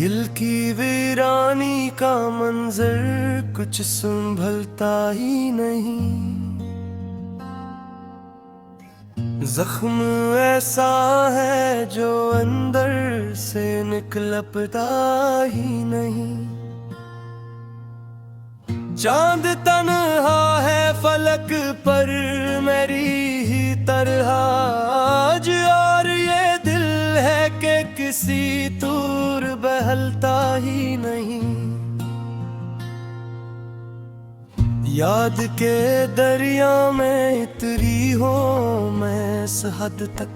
दिल की वीरानी का मंजर कुछ संभलता ही नहीं। जख्म ऐसा है जो अंदर से निकलता ही नहीं। चांद तन्हा है फलक पर मेरी ही तरह आज, और ये दिल है कि किसी दूर बहलता ही नहीं। याद के दरिया में उतरी हो मैं इस हद तक,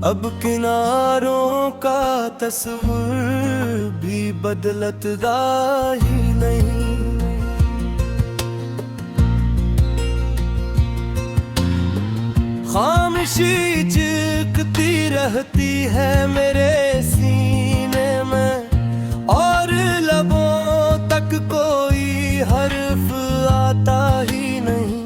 अब किनारों का तस्वीर भी बदलता ही नहीं। खामोशी चिपकती रहती है मेरे सीने में, और लबों तक कोई हर्फ आता ही नहीं।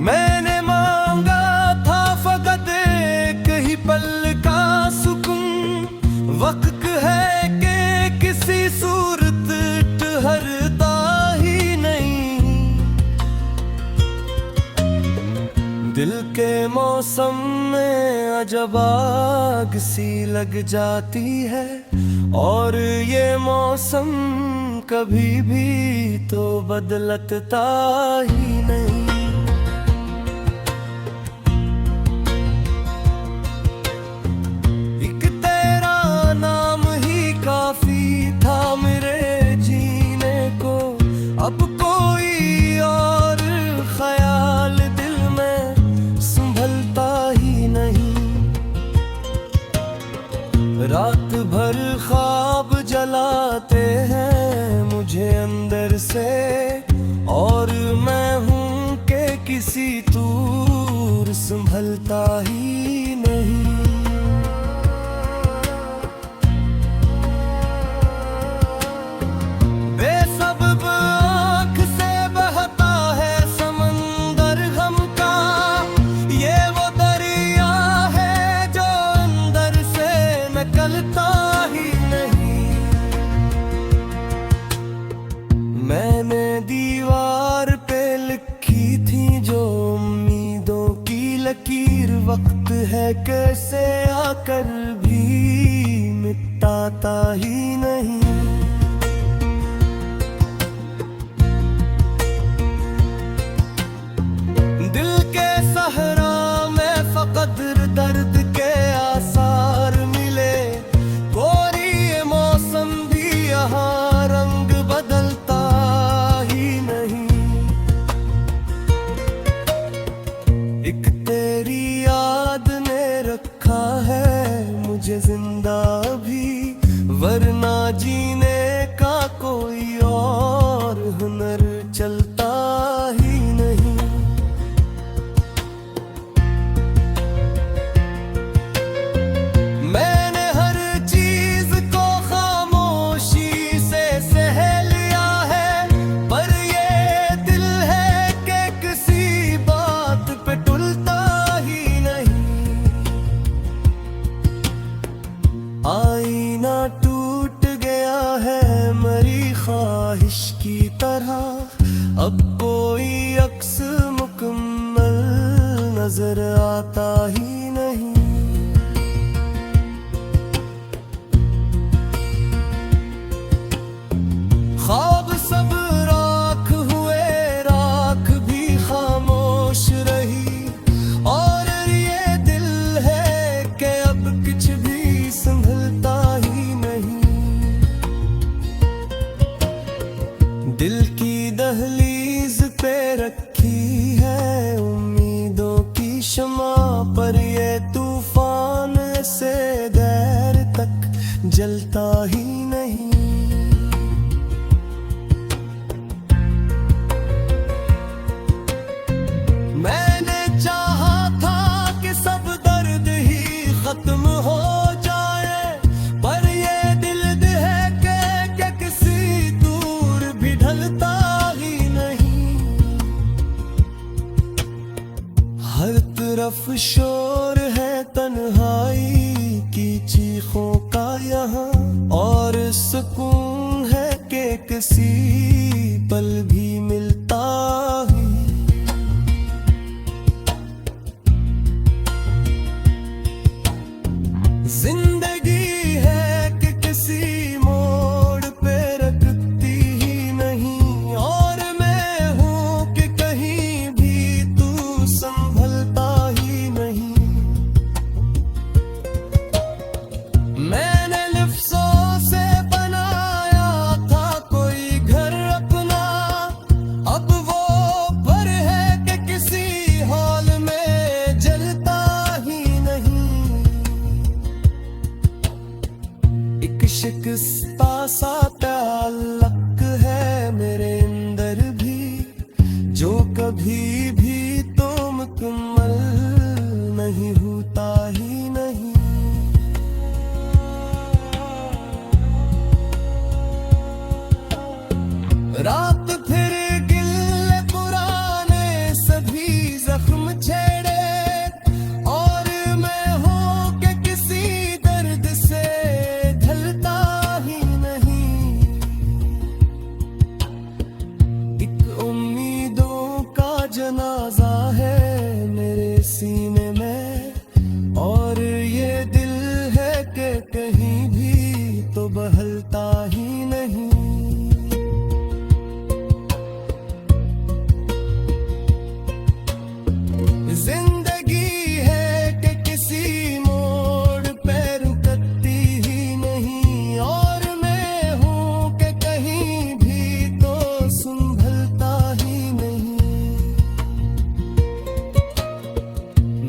मैंने मांगा था फकत एक ही पल का सुकून, वक्त है कि किसी सूरत ठहरता ही नहीं। दिल के मौसम में अजब आग सी लग जाती है, और ये मौसम कभी भी तो बदलता ही नहीं। एक तेरा नाम ही काफी था मेरे जीने को, अब कोई और ख्याल दिल में संभलता ही नहीं। रात भर ख्वाब जलाते हैं मुझे अंदर से, और मैं हूँ कि किसी दूर संभलता ही नहीं। बेसब्ब आँख से बहता है समंदर गम का, ये वो दरिया है जो अंदर से निकलता ही नहीं। मैंने दीवार पे लिखी थी जो उम्मीदों की लकीर, वक्त है कैसे आकर भी मिटाता ही नहीं। दिल के सहरा में फकत दर्द के आसार मिले, कोरी ये मौसम भी यहाँ रंग बदलता ही नहीं। एक तेरी याद ने रखा है मुझे जिंदा भी, वरना जीने का कोई और हुनर चलता ही नहीं। मैंने हर चीज को खामोशी से सह लिया है, पर ये दिल है कि किसी बात पे टूटता ही नहीं। आईना टूट गया है मेरी ख्वाहिश की तरह, अब कोई अक्स मुकम्मल नजर आता ही नहीं। ख्वाब सब राख हुए, राख भी खामोश रही, और ये दिल है कि अब कुछ भी संभलता ही नहीं। दिल की दहलीज पे रखी है उम्मीदों की शमा, पर ये तूफान से देर तक जलता ही नहीं। मैंने चाहा था कि सब दर्द ही खत्म हो जाए, पर ये दिल है कि किसी दूर भी ढलता ही नहीं। हर तरफ शोर है तन्हाई की चीखों का यहाँ, और सुकून है कि किसी पल भी मिलता ही। जिंदगी है कि किसी मोड़ पे रखती ही नहीं, और मैं हूँ कि कहीं भी तू संभलता ही नहीं। मैंने लफ्ज़ों से बनाया था कोई घर अपना, अब वो भर है कि किसी हॉल में जलता ही नहीं। एक शिकस्ता सा ताल्लुक है मेरे अंदर भी, जो कभी भी तो मुकम्मल नहीं होता ही नहीं। रात फिर गिले पुराने सभी जख्म छेड़े, और मैं हूँ कि किसी दर्द से ढलता ही नहीं। एक उम्मीदों का जनाजा है मेरे सीने में, और ये दिल है कि कहीं भी तो बहलता ही नहीं। जिंदगी है कि किसी मोड़ पे रुकती ही नहीं, और मैं हूँ कि कहीं भी तो संभलता ही नहीं।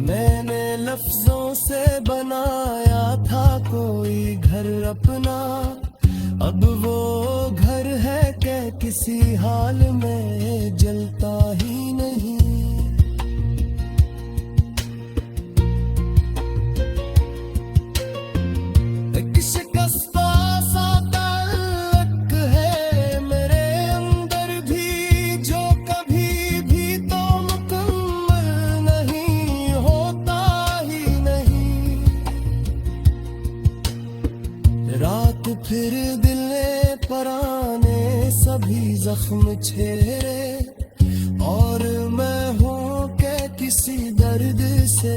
मैंने लफ्जों से बनाया था कोई घर अपना, अब वो घर है कि किसी हाल में जलता ही नहीं। एक शिकस्ता सा ताल्लुक है मेरे अंदर भी, जो कभी भी तो मुकम्मल नहीं होता ही नहीं। रात फिर दिले पराने सभी जख्म छेड़े, और मैं हूँ कि किसी दर्द से